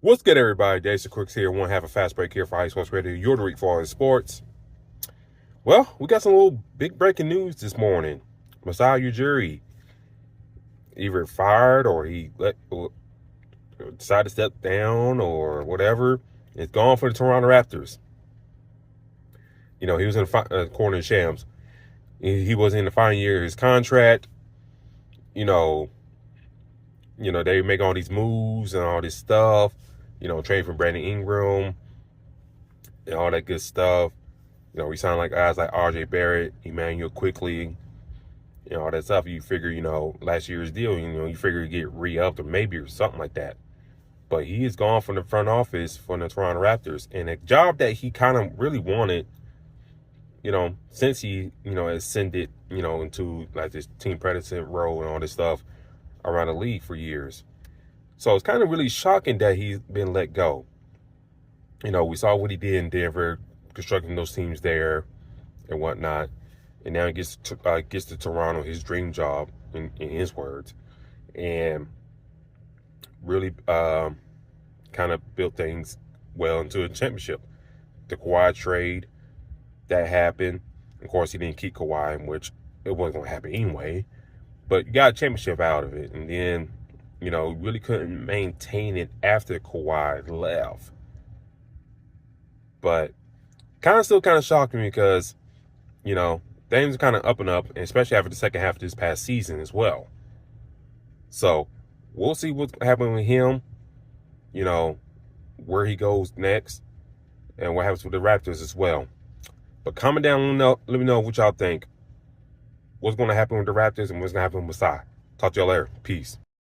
What's good, everybody? Jason Crooks here. One half a fast break here for High Sports Radio, your week for all the sports. Well, we got some little big breaking news this morning. Masai Ujiri either fired or he decided to step down or whatever. It's gone for the Toronto Raptors. You know, he was in the corner of Shams. He was in the final year of his contract. You know, they make all these moves and all this stuff. You know, trade for Brandon Ingram and all that good stuff. You know, we sound like guys like RJ Barrett, Emmanuel Quickly, all that stuff. You figure, last year's deal, you figure you get re-upped or maybe or something like that. But he is gone from the front office for the Toronto Raptors. And a job that he kind of really wanted, since he, ascended, into like this team president role and all this stuff around the league for years. So it's kind of really shocking that he's been let go. We saw what he did in Denver, constructing those teams there and whatnot. And now he gets to Toronto, his dream job, in his words. And really kind of built things well into a championship. The Kawhi trade, that happened. Of course, he didn't keep Kawhi, which it wasn't going to happen anyway. But you got a championship out of it. And then, really couldn't maintain it after Kawhi left. But still kind of shocking me because, things are kind of up and up, and especially after the second half of this past season as well. So we'll see what's happening with him, where he goes next, and what happens with the Raptors as well. But comment down, let me know what y'all think. What's going to happen with the Raptors and what's going to happen with Masai. Talk to y'all later. Peace.